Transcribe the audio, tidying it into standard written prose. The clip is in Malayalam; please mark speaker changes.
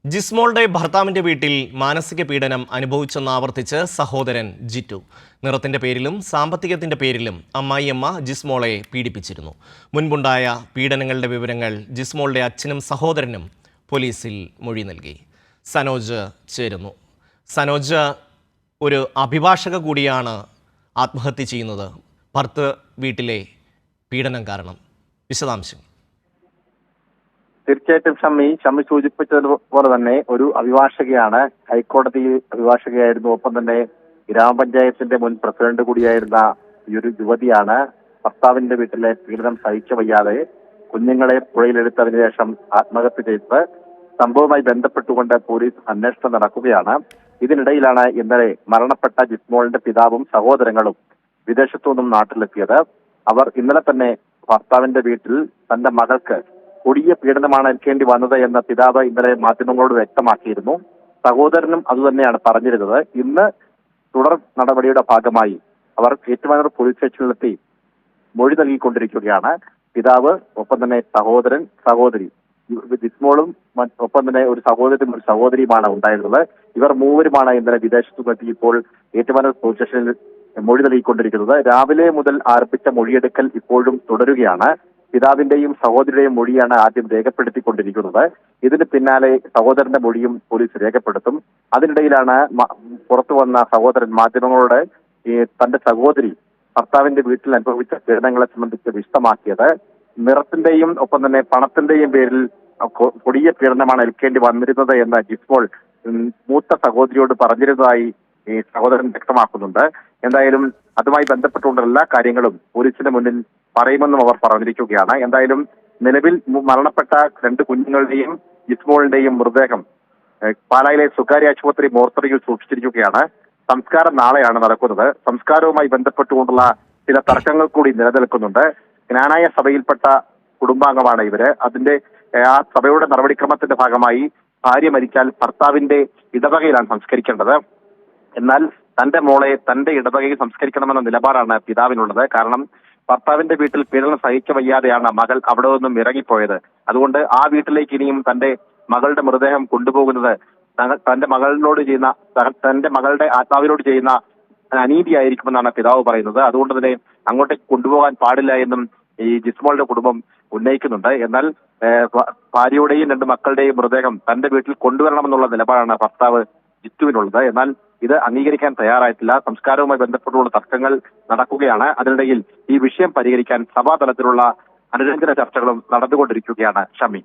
Speaker 1: ജിസ്മോളുടെ ഭർത്താവിന്റെ വീട്ടിൽ മാനസിക പീഡനം അനുഭവിച്ചെന്ന് ആവർത്തിച്ച് സഹോദരൻ ജിറ്റു. നിറത്തിന്റെ പേരിലും സാമ്പത്തികത്തിന്റെ പേരിലും അമ്മായിയമ്മ ജിസ്മോളെ പീഡിപ്പിച്ചിരുന്നു. മുൻപുണ്ടായ പീഡനങ്ങളുടെ വിവരങ്ങൾ ജിസ്മോളുടെ അച്ഛനും സഹോദരനും പോലീസിൽ മൊഴി നൽകി. സനോജ് ചേരുന്നു. സനോജ്, ഒരു അഭിഭാഷക കൂടിയാണ് ആത്മഹത്യ ചെയ്യുന്നത്. ഭർത്തൃ വീട്ടിലെ പീഡനം കാരണം വിശദാംശങ്ങൾ.
Speaker 2: തീർച്ചയായിട്ടും ഷമ്മി സൂചിപ്പിച്ചതുപോലെ തന്നെ ഒരു അഭിഭാഷകയാണ്. ഹൈക്കോടതി അഭിഭാഷകയായിരുന്നു. ഒപ്പം തന്നെ ഗ്രാമപഞ്ചായത്തിന്റെ മുൻ പ്രസിഡന്റ് കൂടിയായിരുന്ന ഈ ഒരു യുവതിയാണ്. ഭർത്താവിന്റെ വീട്ടിലെ പീഡനം സഹിച്ചു വയ്യാതെ കുഞ്ഞുങ്ങളെ പുഴയിലെടുത്തതിനു ശേഷം ആത്മഹത്യ ചെയ്തത്. സംഭവവുമായി ബന്ധപ്പെട്ടുകൊണ്ട് പോലീസ് അന്വേഷണം നടക്കുകയാണ്. ഇതിനിടയിലാണ് ഇന്നലെ മരണപ്പെട്ട ജിസ്മോളിന്റെ പിതാവും സഹോദരങ്ങളും വിദേശത്തു നിന്നും നാട്ടിലെത്തിയത്. അവർ ഇന്നലെ തന്നെ ഭർത്താവിന്റെ വീട്ടിൽ തന്റെ മകൾക്ക് കൊടിയ പീഡനമാണ് ഏൽക്കേണ്ടി വന്നത് എന്ന പിതാവ് ഇന്നലെ മാധ്യമങ്ങളോട് വ്യക്തമാക്കിയിരുന്നു. സഹോദരനും അതുതന്നെയാണ് പറഞ്ഞിരുന്നത്. ഇന്ന് തുടർ നടപടിയുടെ ഭാഗമായി അവർ ഏറ്റുമാനൂർ പോലീസ് സ്റ്റേഷനിലെത്തി മൊഴി നൽകിക്കൊണ്ടിരിക്കുകയാണ്. പിതാവ്, ഒപ്പം തന്നെ സഹോദരൻ, സഹോദരി, ജിസ്മോളും ഒപ്പം തന്നെ ഒരു സഹോദരനും ഒരു സഹോദരിയുമാണ് ഉണ്ടായിരുന്നത്. ഇവർ മൂവരുമാണ് ഇന്നലെ വിദേശത്തു നിന്നെത്തി ഇപ്പോൾ ഏറ്റുമാനൂർ പോലീസ് സ്റ്റേഷനിൽ മൊഴി നൽകിക്കൊണ്ടിരിക്കുന്നത്. രാവിലെ മുതൽ ആരംഭിച്ച മൊഴിയെടുക്കൽ ഇപ്പോഴും തുടരുകയാണ്. പിതാവിന്റെയും സഹോദരിയുടെയും മൊഴിയാണ് ആദ്യം രേഖപ്പെടുത്തിക്കൊണ്ടിരിക്കുന്നത്. ഇതിന് പിന്നാലെ സഹോദരന്റെ മൊഴിയും പോലീസ് രേഖപ്പെടുത്തും. അതിനിടയിലാണ് പുറത്തു വന്ന സഹോദരൻ മാധ്യമങ്ങളോട് തന്റെ സഹോദരി ഭർത്താവിന്റെ വീട്ടിൽ അനുഭവിച്ച പീഡനങ്ങളെ സംബന്ധിച്ച് വിശദമാക്കിയത്. നിറത്തിന്റെയും ഒപ്പം തന്നെ പണത്തിന്റെയും പേരിൽ കൊടിയ പീഡനമാണ് ഏൽക്കേണ്ടി വന്നിരുന്നത് എന്ന് ജിസ്മോൾ മൂത്ത സഹോദരിയോട് പറഞ്ഞിരുന്നതായി ഈ സഹോദരൻ വ്യക്തമാക്കുന്നുണ്ട്. എന്തായാലും അതുമായി ബന്ധപ്പെട്ടുകൊണ്ട് എല്ലാ കാര്യങ്ങളും പോലീസിന്റെ മുന്നിൽ പറയുമെന്നും അവർ പറഞ്ഞിരിക്കുകയാണ്. എന്തായാലും നിലവിൽ മരണപ്പെട്ട 2 കുഞ്ഞുങ്ങളുടെയും ജിസ്മോളിന്റെയും മൃതദേഹം പാലായിലെ സ്വകാര്യ ആശുപത്രി മോർച്ചറിയിൽ സൂക്ഷിച്ചിരിക്കുകയാണ്. സംസ്കാരം നാളെയാണ് നടക്കുന്നത്. സംസ്കാരവുമായി ബന്ധപ്പെട്ടുകൊണ്ടുള്ള ചില തർക്കങ്ങൾ കൂടി നിലനിൽക്കുന്നുണ്ട്. ജ്ഞാനായ സഭയിൽപ്പെട്ട കുടുംബാംഗമാണ് ഇവര്. അതിന്റെ ആ സഭയുടെ നടപടിക്രമത്തിന്റെ ഭാഗമായി ഭാര്യ മരിച്ചാൽ ഭർത്താവിന്റെ ഇടവകയിലാണ് സംസ്കരിക്കേണ്ടത്. എന്നാൽ തന്റെ മോളെ തന്റെ ഇടവകയിൽ സംസ്കരിക്കണമെന്ന നിലപാടാണ് പിതാവിനുള്ളത്. കാരണം ഭർത്താവിന്റെ വീട്ടിൽ പീഡനം സഹിക്ക വയ്യാതെയാണ് മകൾ അവിടെ നിന്നും ഇറങ്ങിപ്പോയത്. അതുകൊണ്ട് ആ വീട്ടിലേക്ക് ഇനിയും തന്റെ മകളുടെ മൃതദേഹം കൊണ്ടുപോകുന്നത് തന്റെ മകളുടെ ആത്മാവിനോട് ചെയ്യുന്ന അനീതിയായിരിക്കുമെന്നാണ് പിതാവ് പറയുന്നത്. അതുകൊണ്ട് തന്നെ അങ്ങോട്ടേക്ക് കൊണ്ടുപോകാൻ പാടില്ല എന്നും ഈ ജിസ്മോളുടെ കുടുംബം ഉന്നയിക്കുന്നുണ്ട്. എന്നാൽ ഭാര്യയുടെയും 2 മക്കളുടെയും മൃതദേഹം തന്റെ വീട്ടിൽ കൊണ്ടുവരണമെന്നുള്ള നിലപാടാണ് ഭർത്താവ് ജിത്തുവിനുള്ളത്. എന്നാൽ ഇത് അംഗീകരിക്കാൻ തയ്യാറായിട്ടില്ല. സംസ്കാരവുമായി ബന്ധപ്പെട്ടുള്ള തർക്കങ്ങൾ നടക്കുകയാണ്. അതിനിടയിൽ ഈ വിഷയം പരിഹരിക്കാൻ സഭാതലത്തിലുള്ള അനുരഞ്ജന ചർച്ചകളും നടന്നുകൊണ്ടിരിക്കുകയാണ്. ഷമി.